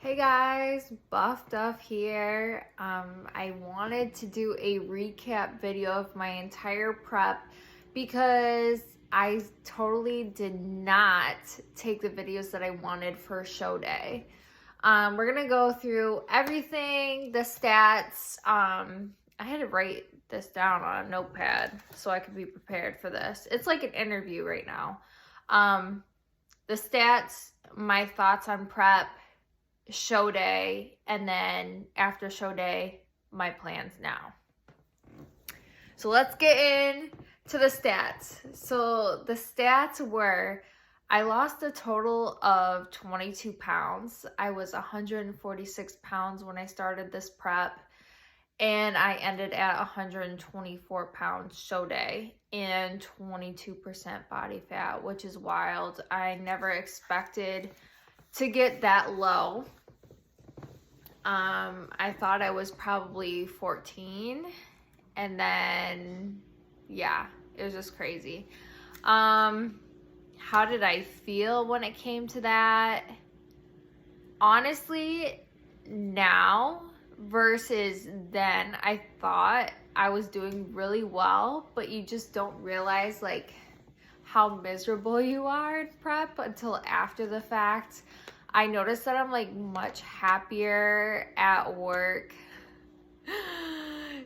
Hey guys, Buff Duff here. I wanted to do a recap video of my entire prep because I totally did not take the videos that I wanted for show day. We're gonna go through everything, the stats. I had to write this down on a notepad so I could be prepared for this. It's like an interview right now. The stats, my thoughts on prep, show day, and then after show day, my plans now. So let's get in to the stats. So the stats were, I lost a total of 22 pounds. I was 146 pounds when I started this prep, and I ended at 124 pounds show day and 22% body fat, which is wild. I never expected to get that low. I thought I was probably 14, and then yeah, it was just crazy. How did I feel when it came to that? Honestly, now versus then, I thought I was doing really well, but you just don't realize like how miserable you are in prep until after the fact. I noticed that I'm like much happier at work.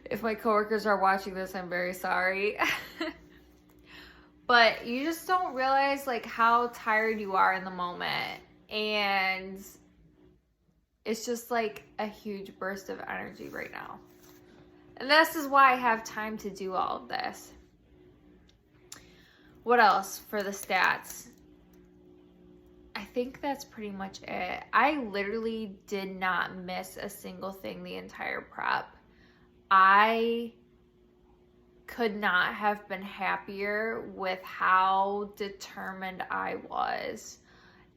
If my coworkers are watching this, I'm very sorry. But you just don't realize like how tired you are in the moment. And it's just like a huge burst of energy right now. And this is why I have time to do all of this. What else for the stats? I think that's pretty much it. I literally did not miss a single thing the entire prep. I could not have been happier with how determined I was.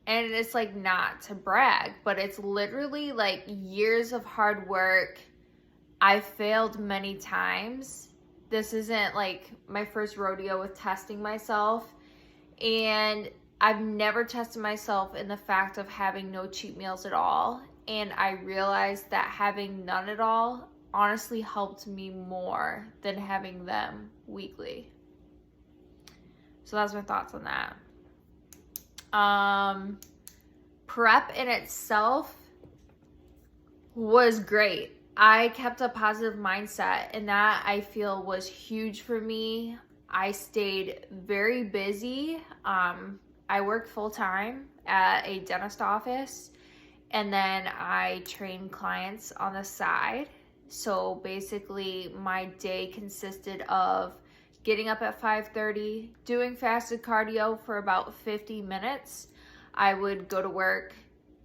And it's like not to brag, but it's literally like years of hard work. I failed many times. This isn't like my first rodeo with testing myself. And I've never tested myself in the fact of having no cheat meals at all. And I realized that having none at all honestly helped me more than having them weekly. So that's my thoughts on that. Prep in itself was great. I kept a positive mindset, and that I feel was huge for me. I stayed very busy. I work full-time at a dentist office, and then I train clients on the side. So basically my day consisted of getting up at 5:30, doing fasted cardio for about 50 minutes. I would go to work,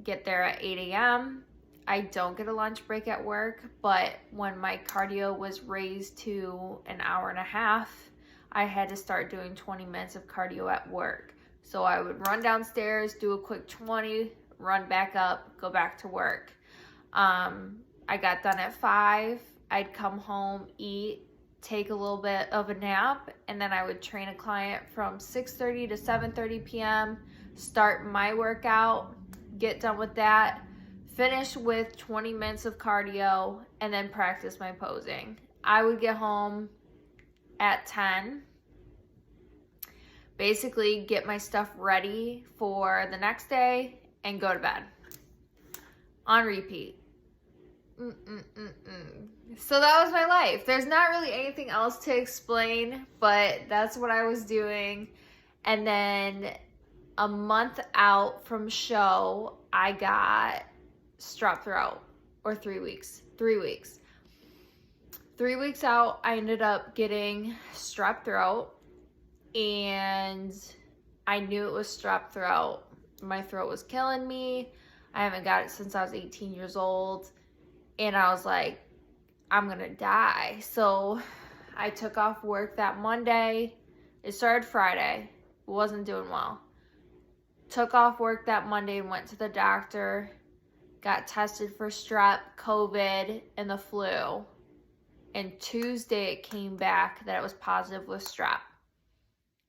get there at 8 a.m. I don't get a lunch break at work, but when my cardio was raised to an hour and a half, I had to start doing 20 minutes of cardio at work. So I would run downstairs, do a quick 20, run back up, go back to work. I got done at 5. I'd come home, eat, take a little bit of a nap, and then I would train a client from 6:30 to 7:30 p.m., start my workout, get done with that, finish with 20 minutes of cardio, and then practice my posing. I would get home at 10. Basically get my stuff ready for the next day and go to bed on repeat. So that was my life. There's not really anything else to explain, but that's what I was doing. And then a month out from show, I got strep throat, or 3 weeks. 3 weeks. 3 weeks out, I ended up getting strep throat. And I knew it was strep throat. My throat was killing me. I haven't got it since I was 18 years old. And I was like, I'm gonna die. So I took off work that Monday. It started Friday. Wasn't doing well. Took off work that Monday and went to the doctor. Got tested for strep, COVID, and the flu. And Tuesday it came back that it was positive with strep.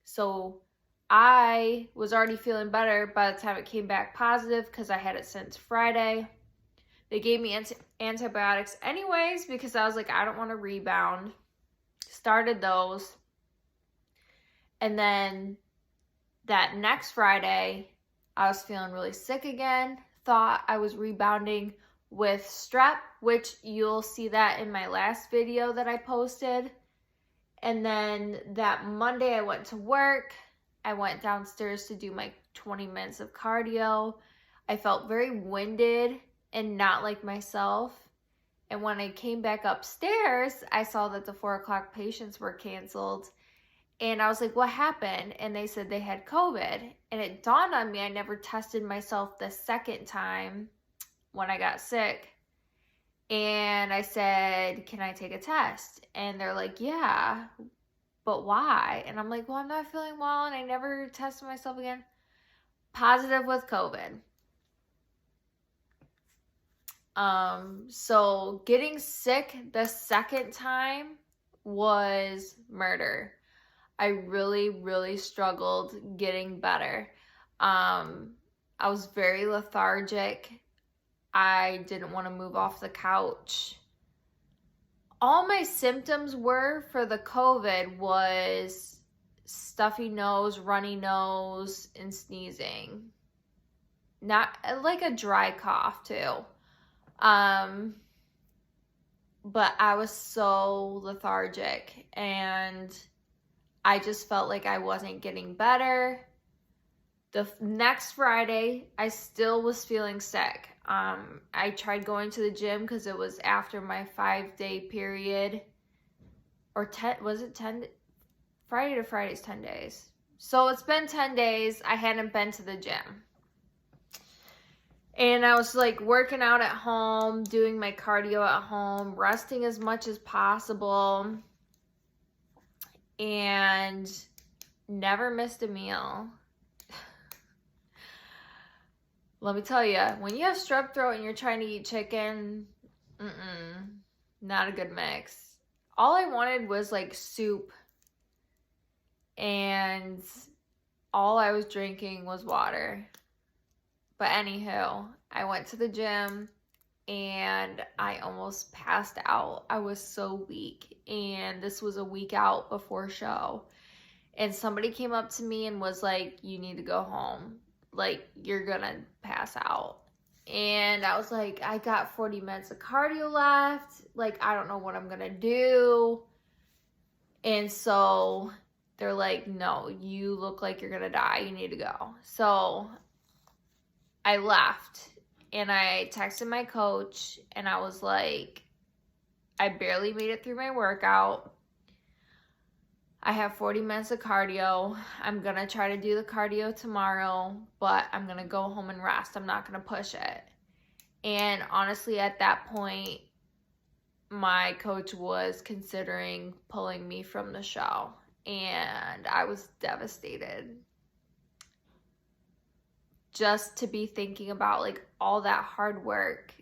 So I was already feeling better by the time it came back positive because I had it since Friday. They gave me antibiotics anyways because I was like, I don't want to rebound. Started those. And then that next Friday, I was feeling really sick again. Thought I was rebounding with strep, which you'll see that in my last video that I posted. And then that Monday, I went to work. I went downstairs to do my 20 minutes of cardio. I felt very winded and not like myself. And when I came back upstairs, I saw that the 4 o'clock patients were canceled. And I was like, what happened? And they said they had COVID. And it dawned on me, I never tested myself the second time when I got sick. And I said, can I take a test? And they're like, yeah, but why? And I'm like, well, I'm not feeling well and I never tested myself again. Positive with COVID. So getting sick the second time was murder. I really, really struggled getting better. I was very lethargic. I didn't want to move off the couch. All my symptoms were for the COVID was stuffy nose, runny nose, and sneezing. Not like a dry cough too. But I was so lethargic and I just felt like I wasn't getting better. The next Friday, I still was feeling sick. I tried going to the gym because it was after my 5-day period. Or 10, was it 10? Friday to Friday is 10 days. So it's been 10 days. I hadn't been to the gym. And I was like working out at home, doing my cardio at home, resting as much as possible. And never missed a meal. Let me tell you, when you have strep throat and you're trying to eat chicken, not a good mix. All I wanted was like soup, and all I was drinking was water. But anywho, I went to the gym and I almost passed out. I was so weak, and this was a week out before show. And somebody came up to me and was like, you need to go home. Like, you're gonna pass out. And I was like, I got 40 minutes of cardio left. Like, I don't know what I'm gonna do. And so they're like, no, you look like you're gonna die. You need to go. So I left and I texted my coach and I was like, I barely made it through my workout. I have 40 minutes of cardio. I'm going to try to do the cardio tomorrow, but I'm going to go home and rest. I'm not going to push it. And honestly, at that point, my coach was considering pulling me from the show. And I was devastated. Just to be thinking about like all that hard work.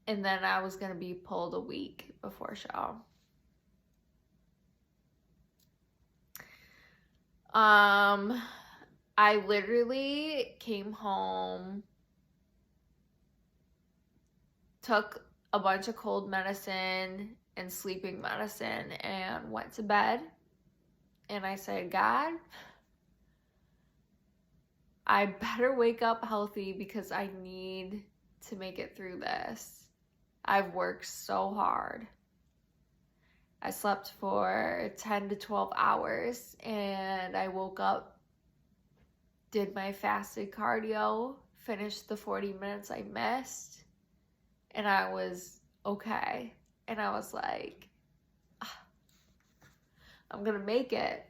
And then I was going to be pulled a week before show. I literally came home, took a bunch of cold medicine and sleeping medicine and went to bed. And I said, God, I better wake up healthy because I need to make it through this. I've worked so hard. I slept for 10 to 12 hours and I woke up, did my fasted cardio, finished the 40 minutes I missed, and I was okay. And I was like, I'm gonna make it.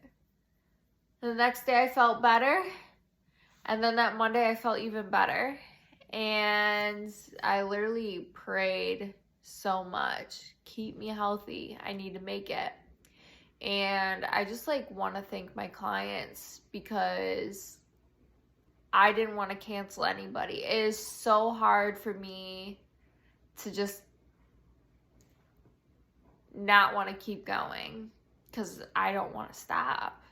And the next day I felt better. And then that Monday I felt even better. And I literally prayed so much. Keep me healthy. I need to make it. And I just like want to thank my clients because I didn't want to cancel anybody. It is so hard for me to just not want to keep going because I don't want to stop.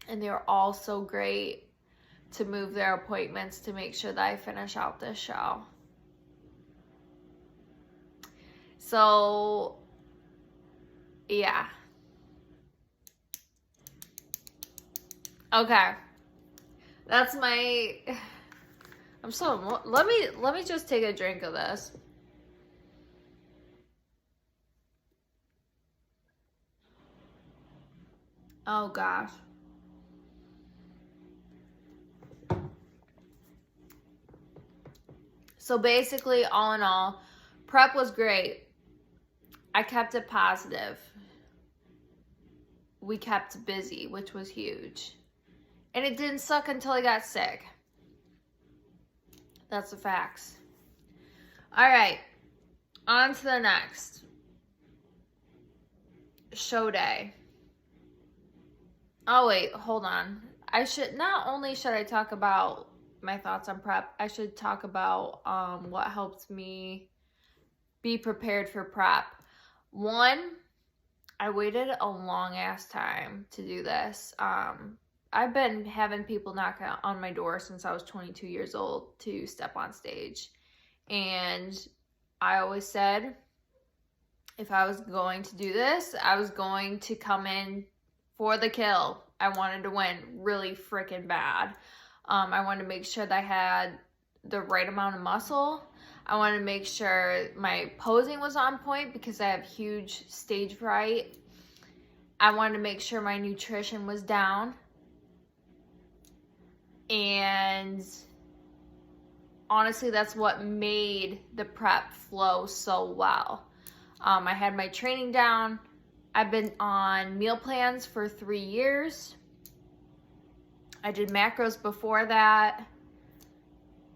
And they were all so great to move their appointments to make sure that I finish out this show. So, yeah. Okay. That's my... I'm so... Let me just take a drink of this. Oh, gosh. So basically, all in all, prep was great. I kept it positive. We kept busy, which was huge. And it didn't suck until I got sick. That's the facts. All right, on to the next. Show day. Oh wait, hold on. Not only should I talk about my thoughts on prep, I should talk about what helped me be prepared for prep. One, I waited a long ass time to do this. I've been having people knock on my door since I was 22 years old to step on stage. And I always said, if I was going to do this, I was going to come in for the kill. I wanted to win really freaking bad. I wanted to make sure that I had the right amount of muscle. I wanted to make sure my posing was on point because I have huge stage fright. I wanted to make sure my nutrition was down. And honestly, that's what made the prep flow so well. I had my training down. I've been on meal plans for 3 years. I did macros before that.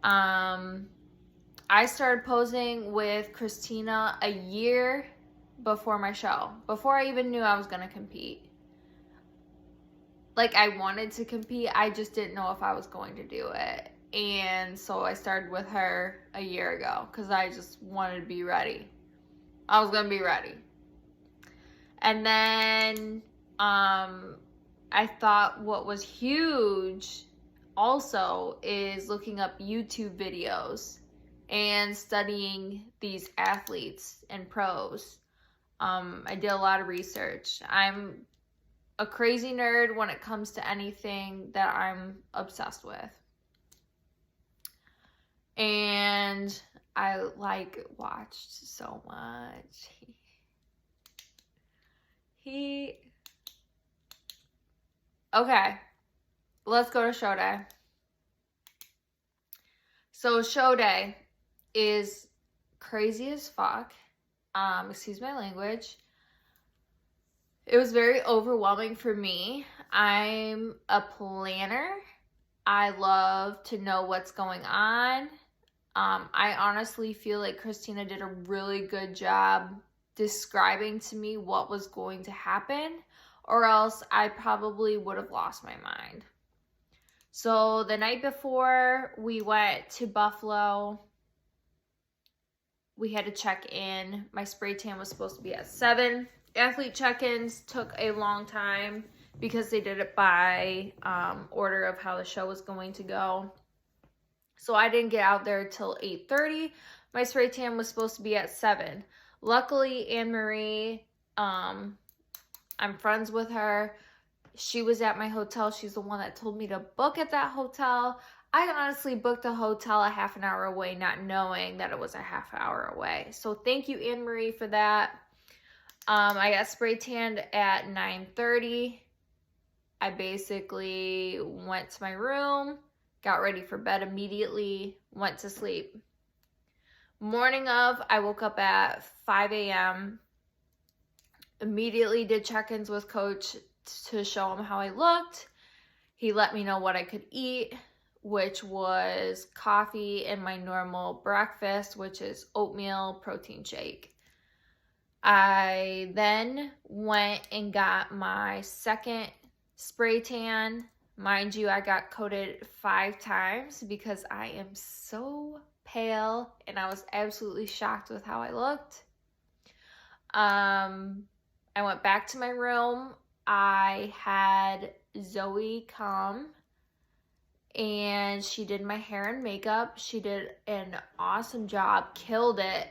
I started posing with Christina a year before my show, before I even knew I was going to compete. Like, I wanted to compete, I just didn't know if I was going to do it. And so I started with her a year ago because I just wanted to be ready. I was going to be ready. And then I thought what was huge also is looking up YouTube videos and studying these athletes and pros. I did a lot of research. I'm a crazy nerd when it comes to anything that I'm obsessed with. And I watched so much. Okay, let's go to show day. So show day is crazy as fuck. Excuse my language. It was very overwhelming for me. I'm a planner. I love to know what's going on. I honestly feel like Christina did a really good job describing to me what was going to happen, or else I probably would have lost my mind. So the night before we went to Buffalo, we had to check in. My spray tan was supposed to be at 7. Athlete check-ins took a long time because they did it by order of how the show was going to go. So I didn't get out there till 8:30. My spray tan was supposed to be at 7. Luckily, Anne-Marie, I'm friends with her. She was at my hotel. She's the one that told me to book at that hotel. I honestly booked a hotel a half an hour away, not knowing that it was a half hour away. So thank you, Anne-Marie, for that. I got spray tanned at 9:30. I basically went to my room, got ready for bed immediately, went to sleep. Morning of, I woke up at 5 a.m. Immediately did check-ins with Coach to show him how I looked. He let me know what I could eat, which was coffee and my normal breakfast, which is oatmeal protein shake. I then went and got my second spray tan. Mind you, I got coated 5 times because I am so pale and I was absolutely shocked with how I looked. I went back to my room. I had Zoe come and she did my hair and makeup. She did an awesome job, killed it.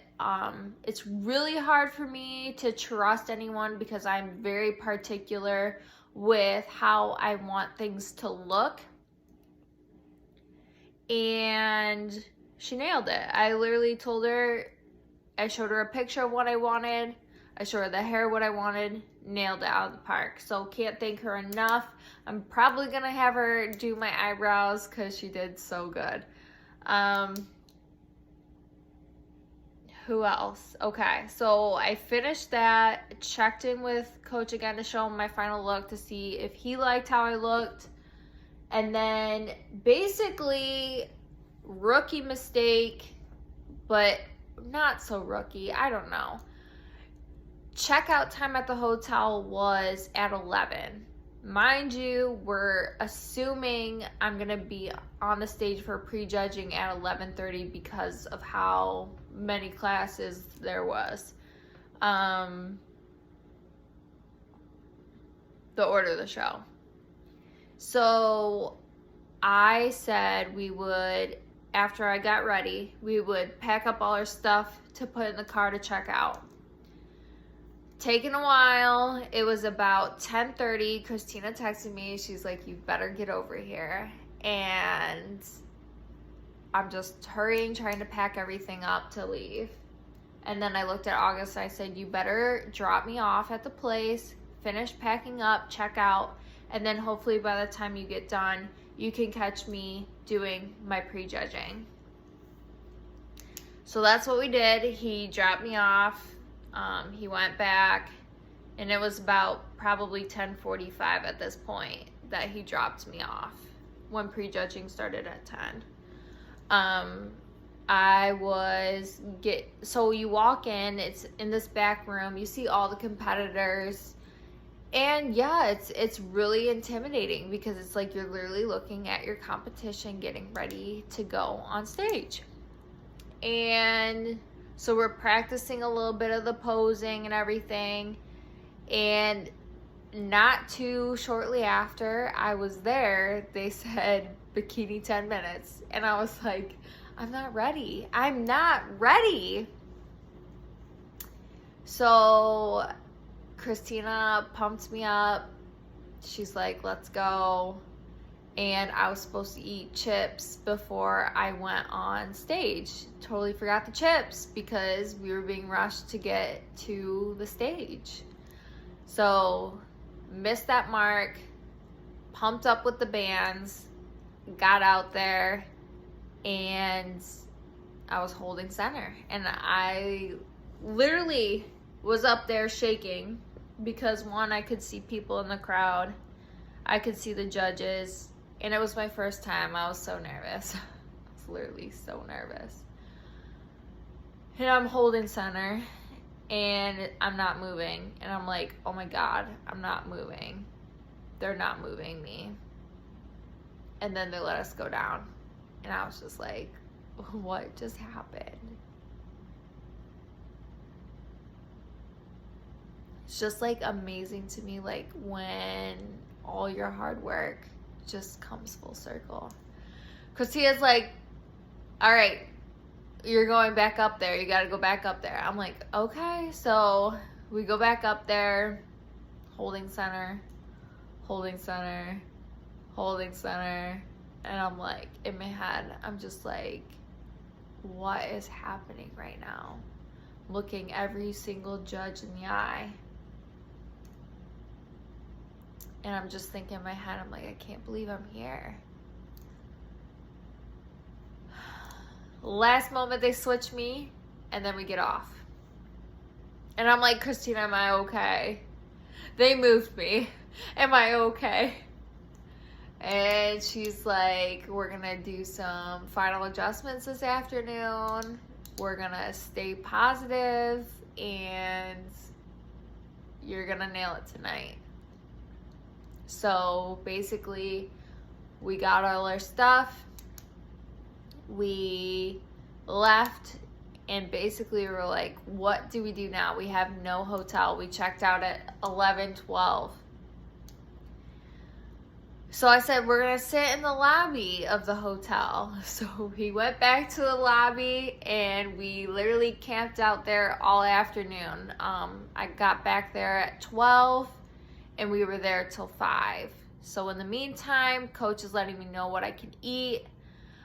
It's really hard for me to trust anyone because I'm very particular with how I want things to look. And she nailed it. I literally told her, I showed her a picture of what I wanted. I showed her the hair, what I wanted, nailed it out of the park. So can't thank her enough. I'm probably going to have her do my eyebrows because she did so good. Who else? Okay, so I finished that, checked in with Coach again to show him my final look to see if he liked how I looked. And then basically, rookie mistake, but not so rookie. I don't know. Checkout time at the hotel was at 11. Mind you, we're assuming I'm going to be on the stage for prejudging at 11:30 because of how many classes there was. The order of the show. So I said we would, after I got ready, we would pack up all our stuff to put in the car to check out. Taking a while. It was about 10:30. Christina texted me. She's like, you better get over here. And I'm just hurrying, trying to pack everything up to leave. And then I looked at August. I said, you better drop me off at the place, finish packing up, check out, and then hopefully by the time you get done, you can catch me doing my prejudging. So that's what we did. He dropped me off. He went back, and it was about probably 10:45 at this point that he dropped me off when prejudging started at 10. So you walk in, it's in this back room, you see all the competitors, and yeah, it's really intimidating because it's like you're literally looking at your competition getting ready to go on stage. And so we're practicing a little bit of the posing and everything, and not too shortly after I was there, they said bikini 10 minutes, and I was like, I'm not ready. So Christina pumped me up. She's like, let's go. And I was supposed to eat chips before I went on stage. Totally forgot the chips because we were being rushed to get to the stage. So missed that mark, pumped up with the bands, got out there, and I was holding center. And I literally was up there shaking because, one, I could see people in the crowd. I could see the judges. And it was my first time. I was so nervous. I was literally so nervous. And I'm holding center, and I'm not moving. And I'm like, oh my God, I'm not moving. They're not moving me. And then they let us go down. And I was just like, what just happened? It's just like amazing to me, like when all your hard work just comes full circle. Christina's like, all right, you're going back up there. You got to go back up there. I'm like, okay. So we go back up there, holding center. And I'm like, in my head, I'm just like, what is happening right now? Looking every single judge in the eye. And I'm just thinking in my head, I'm like, I can't believe I'm here. Last moment, they switch me, and then we get off. And I'm like, Christina, am I okay? They moved me. Am I okay? And she's like, we're going to do some final adjustments this afternoon. We're going to stay positive, and you're going to nail it tonight. So basically, we got all our stuff, we left, and basically we were like, what do we do now? We have no hotel. We checked out at 11:12. So I said, we're going to sit in the lobby of the hotel. So we went back to the lobby and we literally camped out there all afternoon. I got back there at 12 and we were there till 5. So in the meantime, coach is letting me know what I can eat.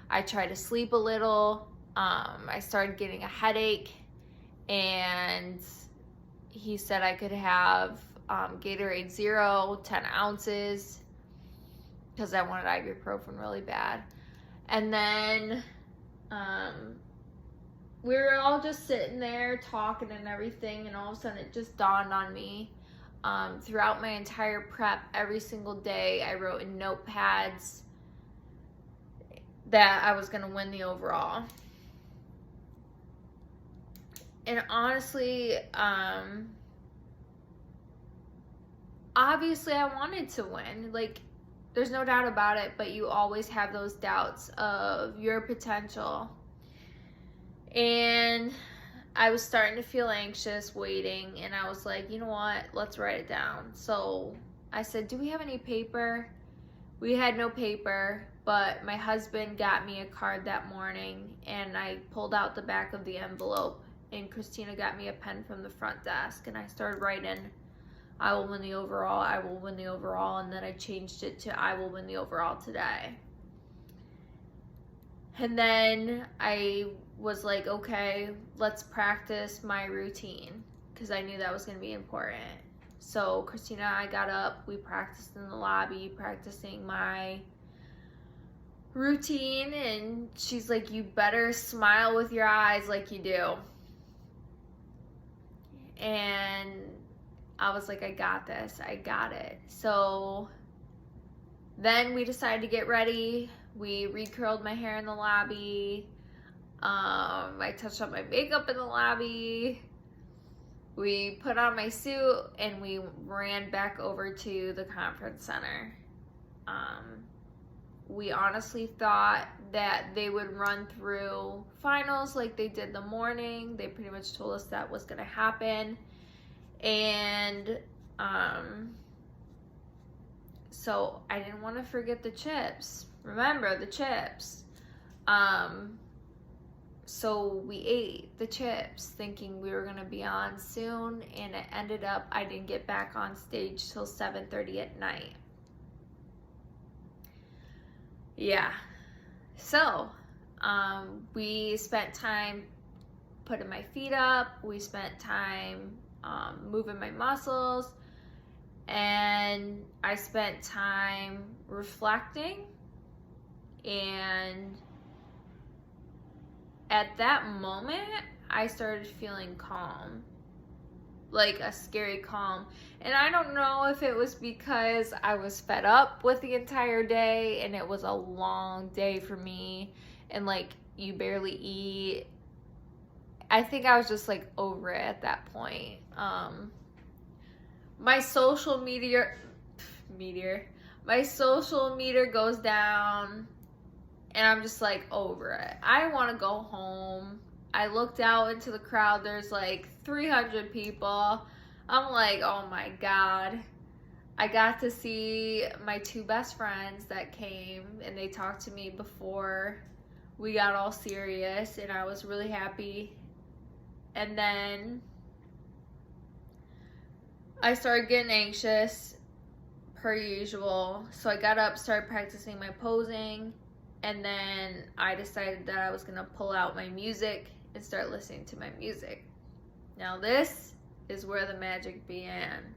I tried to sleep a little. I started getting a headache and he said I could have Gatorade Zero, 10 ounces. Because I wanted ibuprofen really bad. And then we were all just sitting there talking and everything, and all of a sudden it just dawned on me. Throughout my entire prep, every single day, I wrote in notepads that I was going to win the overall. And honestly, obviously I wanted to win. Like, there's no doubt about it, but you always have those doubts of your potential. And I was starting to feel anxious waiting, and I was like, you know what, let's write it down. So I said, do we have any paper? We had no paper, but my husband got me a card that morning, and I pulled out the back of the envelope, and Christina got me a pen from the front desk, and I started writing, I will win the overall, I will win the overall, and then I changed it to I will win the overall today. And then I was like, okay, let's practice my routine, because I knew that was going to be important. So Christina and I got up, we practiced in the lobby, practicing my routine, and she's like, you better smile with your eyes like you do. And I was like, I got this, I got it. So then we decided to get ready. We recurled my hair in the lobby. I touched up my makeup in the lobby. We put on my suit and we ran back over to the conference center. We honestly thought that they would run through finals like they did the morning. They pretty much told us that was going to happen. And so I didn't want to forget the chips. Remember the chips. So we ate the chips thinking we were going to be on soon, and it ended up I didn't get back on stage till 7:30 at night. Yeah. So we spent time putting my feet up. We spent time moving my muscles, and I spent time reflecting. And at that moment, I started feeling calm, like a scary calm. And I don't know if it was because I was fed up with the entire day and it was a long day for me, and like you barely eat. I think I was just like over it at that point. My social meter goes down, and I'm just like over it. I want to go home. I looked out into the crowd. There's like 300 people. I'm like, oh my God. I got to see my two best friends that came, and they talked to me before we got all serious, and I was really happy. And then I started getting anxious per usual. So I got up, started practicing my posing, and then I decided that I was going to pull out my music and start listening to my music. Now this is where the magic began.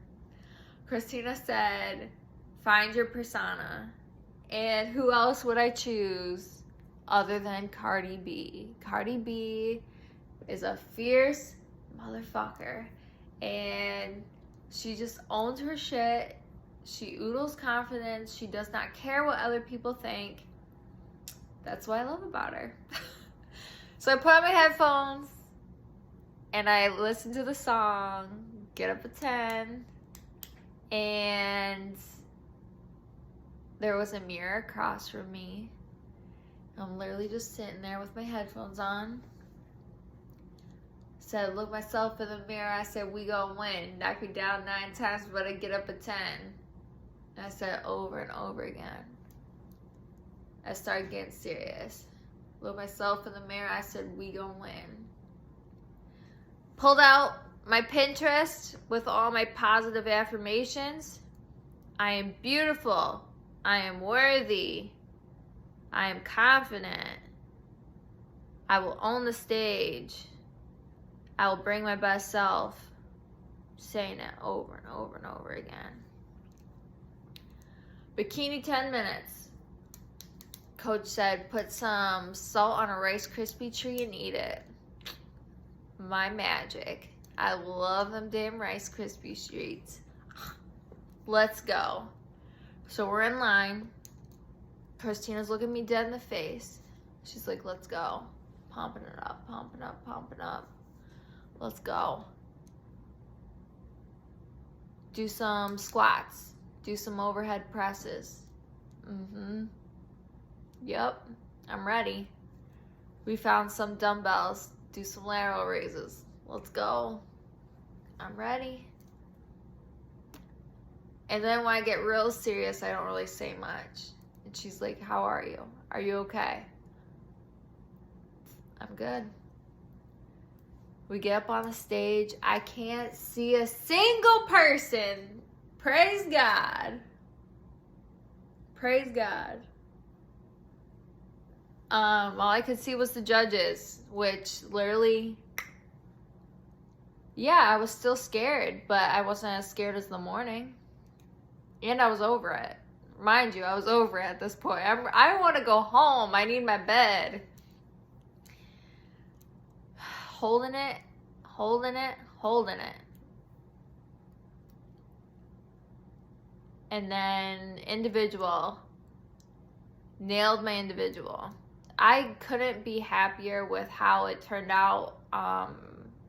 Christina said, find your persona. And who else would I choose other than Cardi B? Cardi B is a fierce motherfucker, and she just owns her shit. She oodles confidence. She does not care what other people think. That's what I love about her. So I put on my headphones and I listened to the song, Get Up at 10, and there was a mirror across from me. I'm literally just sitting there with my headphones on. Said, look myself in the mirror. I said, we gonna win. Knock me down 9 times, but I get up at 10. And I said it over and over again. I started getting serious. Looked myself in the mirror. I said, we gonna win. Pulled out my Pinterest with all my positive affirmations. I am beautiful. I am worthy. I am confident. I will own the stage. I will bring my best self. Saying it over and over and over again. Bikini 10 minutes. Coach said, put some salt on a Rice Krispie tree and eat it. My magic. I love them damn Rice Krispie treats. Let's go. So we're in line. Christina's looking me dead in the face. She's like, let's go. Pumping it up, pumping up, pumping up. Let's go. Do some squats. Do some overhead presses. Yep, I'm ready. We found some dumbbells. Do some lateral raises. Let's go. I'm ready. And then when I get real serious, I don't really say much. And she's like, how are you? Are you okay? I'm good. We get up on the stage. I can't see a single person. Praise God. Praise God. All I could see was the judges, which literally, yeah, I was still scared, but I wasn't as scared as the morning. And I was over it. Mind you, I was over it at this point. I want to go home. I need my bed. Holding it, holding it, holding it. And then individual. Nailed my individual. I couldn't be happier with how it turned out.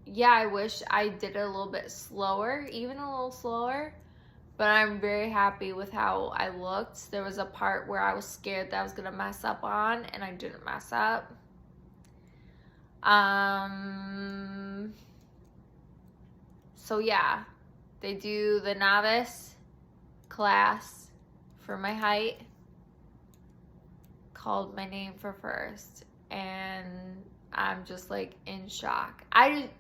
Yeah, I wish I did it a little bit slower, even a little slower. But I'm very happy with how I looked. There was a part where I was scared that I was going to mess up on, and I didn't mess up. So yeah, they do the novice class for my height. Called my name for first, and I'm just like in shock. I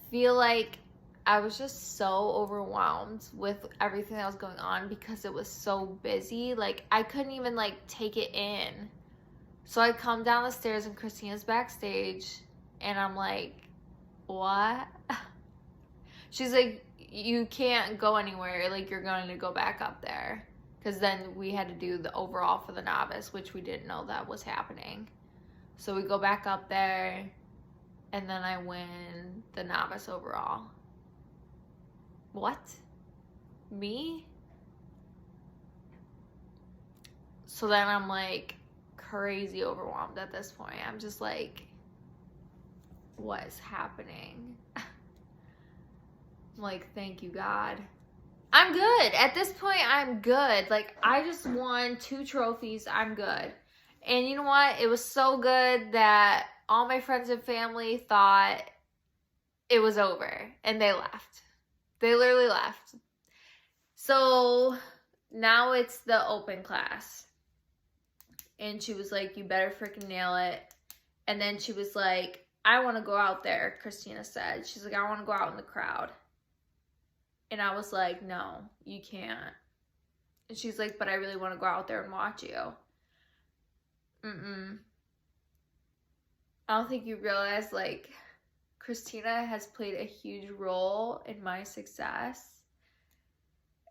feel like I was just so overwhelmed with everything that was going on because it was so busy. Like I couldn't even like take it in. So I come down the stairs and Christina's backstage, and I'm like, what? She's like, you can't go anywhere. Like you're going to go back up there. Because then we had to do the overall for the novice, which we didn't know that was happening. So we go back up there, and then I win the novice overall. What? Me? So then I'm like crazy overwhelmed at this point. I'm just like, what is happening? I'm like, thank you, God. I'm good. At this point, I'm good. Like, I just won 2 trophies. I'm good. And you know what? It was so good that all my friends and family thought it was over. And they left. They literally left. So, now it's the open class. And she was like, you better freaking nail it. And then she was like, I want to go out there, Christina said. She's like, I want to go out in the crowd. And I was like, no, you can't. And she's like, but I really want to go out there and watch you. I don't think you realize, like, Christina has played a huge role in my success.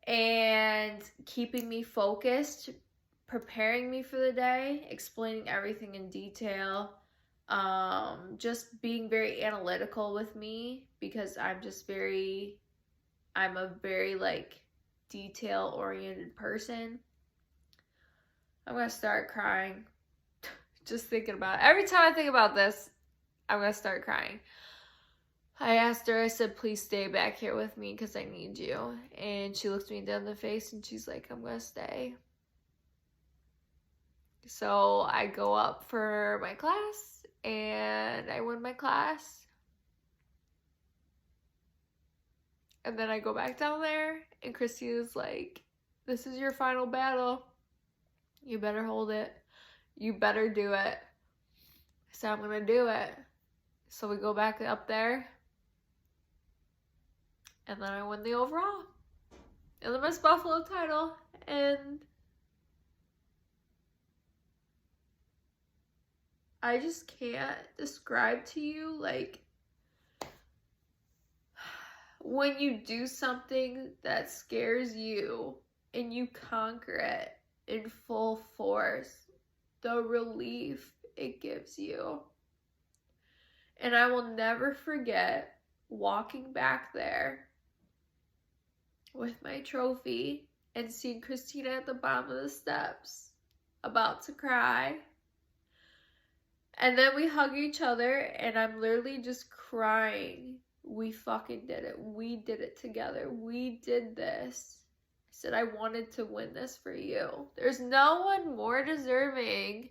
And keeping me focused, preparing me for the day, explaining everything in detail. Just being very analytical with me because I'm a very, like, detail-oriented person. I'm going to start crying. Just thinking about it. Every time I think about this, I'm going to start crying. I asked her, I said, please stay back here with me because I need you. And she looked me down in the face and she's like, I'm going to stay. So I go up for my class and I win my class. And then I go back down there, and Christina's like, This is your final battle. You better hold it. You better do it. So I'm going to do it. So we go back up there. And then I win the overall. And the Miss Buffalo title. And I just can't describe to you, like, when you do something that scares you and you conquer it in full force, the relief it gives you. And I will never forget walking back there with my trophy and seeing Christina at the bottom of the steps, about to cry. And then we hug each other, and I'm literally just crying. We fucking did it. We did it together. We did this. I said I wanted to win this for you. There's no one more deserving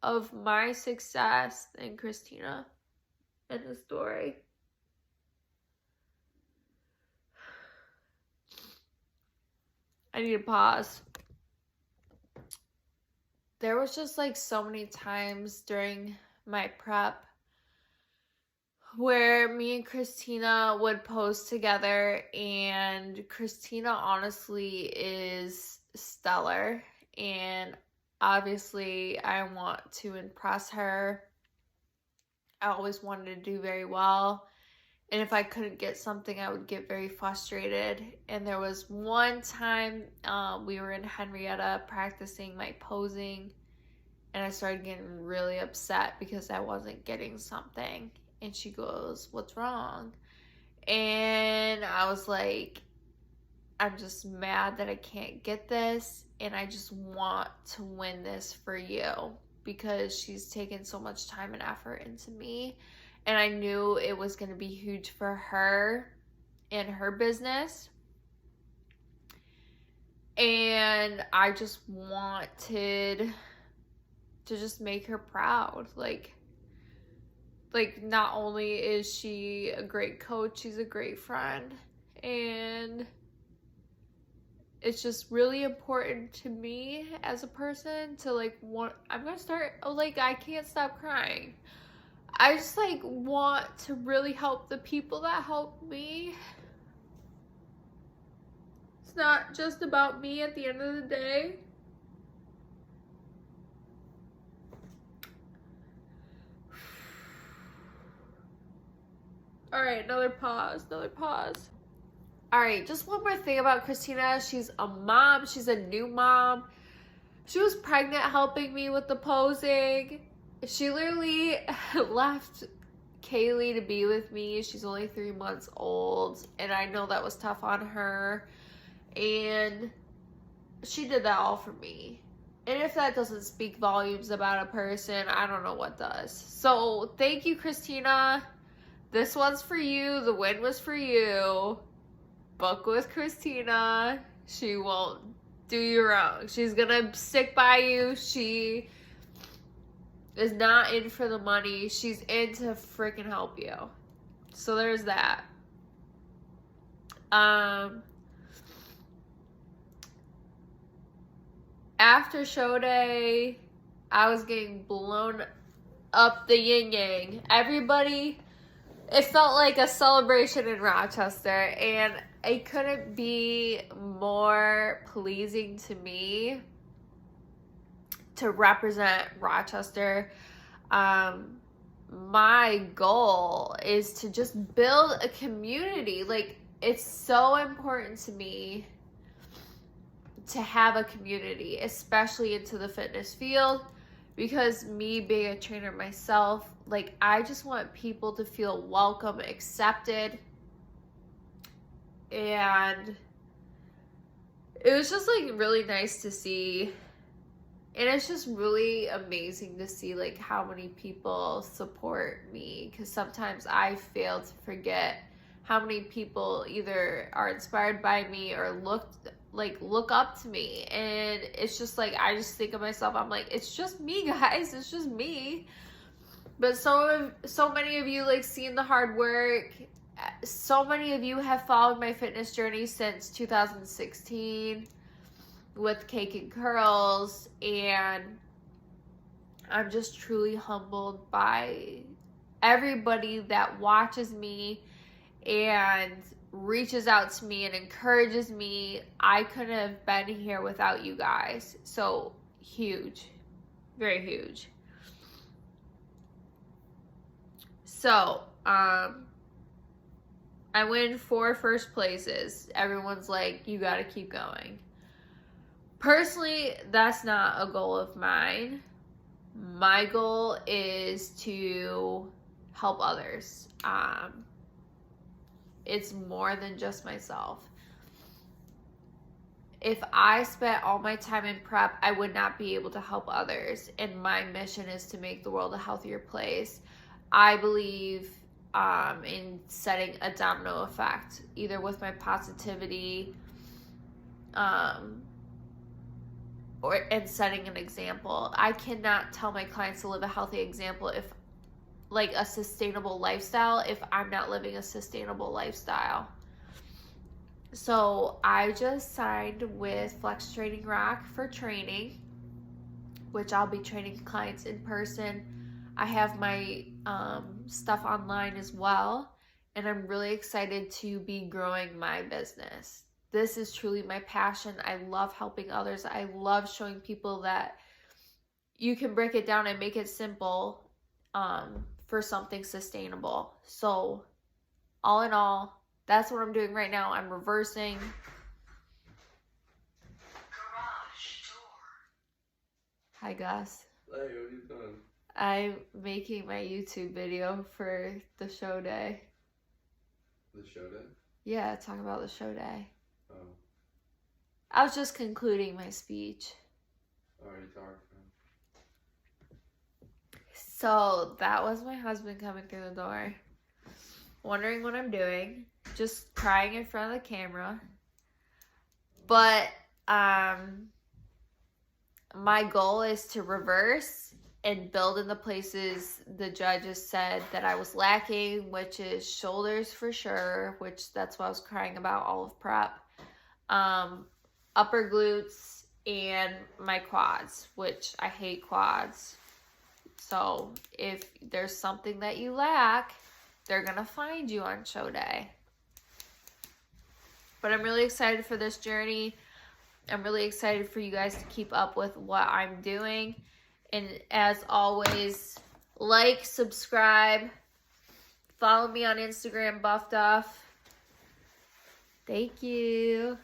of my success than Christina in the story. I need to pause. There was just like so many times during my prep where me and Christina would pose together, and Christina honestly is stellar, and obviously I want to impress her. I always wanted to do very well, and if I couldn't get something, I would get very frustrated. And there was one time we were in Henrietta practicing my posing, and I started getting really upset because I wasn't getting something. And she goes, "What's wrong?" And I was like, "I'm just mad that I can't get this, and I just want to win this for you because she's taken so much time and effort into me." And I knew it was going to be huge for her and her business. And I just wanted to just make her proud. Like not only is she a great coach, she's a great friend. And it's just really important to me as a person to I'm gonna start, I can't stop crying. I just want to really help the people that help me. It's not just about me at the end of the day. All right, another pause. All right, just one more thing about Christina. She's a mom. She's a new mom. She was pregnant helping me with the posing. She literally left Kaylee to be with me. She's only 3 months old, and I know that was tough on her. And she did that all for me. And if that doesn't speak volumes about a person, I don't know what does. So thank you, Christina. This one's for you. The win was for you. Book with Christina. She won't do you wrong. She's gonna stick by you. She is not in for the money. She's in to freaking help you. So there's that. After show day, I was getting blown up the yin yang. Everybody, it felt like a celebration in Rochester, and it couldn't be more pleasing to me to represent Rochester. My goal is to just build a community. It's so important to me to have a community, especially into the fitness field, because me being a trainer myself, I just want people to feel welcome, accepted. And it was just really nice to see. And it's just really amazing to see how many people support me, because sometimes I fail to forget how many people either are inspired by me or look up to me. And it's just I just think of myself, I'm it's just me, guys, it's just me. But so many of you seen the hard work. So many of you have followed my fitness journey since 2016. with Cake and Curls, and I'm just truly humbled by everybody that watches me and reaches out to me and encourages me. I couldn't have been here without you guys. So huge, very huge. So, I win 4 first places. Everyone's like, you gotta keep going. Personally, that's not a goal of mine. My goal is to help others. It's more than just myself. If I spent all my time in prep, I would not be able to help others. And my mission is to make the world a healthier place. I believe in setting a domino effect, either with my positivity and setting an example. I cannot tell my clients to live a healthy example, if like a sustainable lifestyle, if I'm not living a sustainable lifestyle. So I just signed with Flex Training Rock for training, which I'll be training clients in person. I have my stuff online as well, and I'm really excited to be growing my business. This is truly my passion. I love helping others. I love showing people that you can break it down and make it simple for something sustainable. So all in all, that's what I'm doing right now. I'm reversing. Garage door. Hi, Gus. Hey, what are you doing? I'm making my YouTube video for the show day. The show day? Yeah, talk about the show day. Oh. I was just concluding my speech. Already talking. So that was my husband coming through the door, wondering what I'm doing, just crying in front of the camera. But my goal is to reverse and build in the places the judges said that I was lacking, which is shoulders for sure, which that's what I was crying about all of prep. Upper glutes and my quads, which I hate quads. So if there's something that you lack, they're gonna find you on show day. But I'm really excited for this journey. I'm really excited for you guys to keep up with what I'm doing. And as always, like, subscribe, follow me on Instagram, Buff Duff. Thank you.